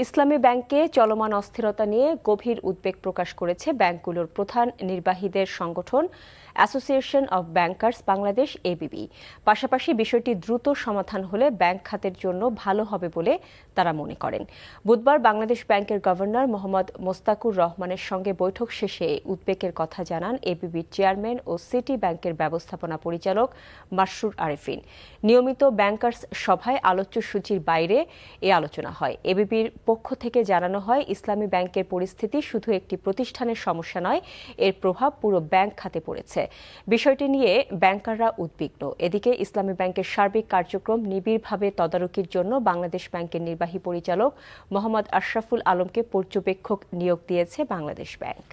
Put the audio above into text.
ইসলামী ব্যাংকে চলমান অস্থিরতা নিয়ে গভীর উদ্বেগ প্রকাশ করেছে ব্যাংকগুলোর প্রধান নির্বাহীদের সংগঠন association of bankers Bangladesh ABB. পাশাপাশি বিষয়টি দ্রুত সমাধান হলে ব্যাংক খাতের জন্য ভালো হবে বলে তারা মনে করেন। বুধবার বাংলাদেশ ব্যাংকের গভর্নর মোহাম্মদ মোস্তাকুর রহমানের সঙ্গে বৈঠক শেষে উদ্বেগের কথা জানান এবিবির চেয়ারম্যান ও সিটি ব্যাংকের ব্যবস্থাপনা পরিচালক মাসরুর আরেফিন। নিয়মিত ব্যাংকার্স সভায় আলোচ্য সূচির বাইরে এ আলোচনা হয়। এবিবির পক্ষ থেকে জানানো হয়, ইসলামী ব্যাংকের পরিস্থিতি শুধু একটি প্রতিষ্ঠানের সমস্যা নয়, এর প্রভাব পুরো ব্যাংক খাতে পড়েছে। বিষয়টি নিয়ে ব্যাংকাররা উদ্বিগ্ন। এদিকে ইসলামী ব্যাংকের সার্বিক কার্যক্রম নিবিড়ভাবে তদারকির জন্য বাংলাদেশ ব্যাংকের নির্বাহী পরিচালক মোহাম্মদ আশরাফুল আলমকে পর্যবেক্ষক নিয়োগ দিয়েছে বাংলাদেশ ব্যাংক।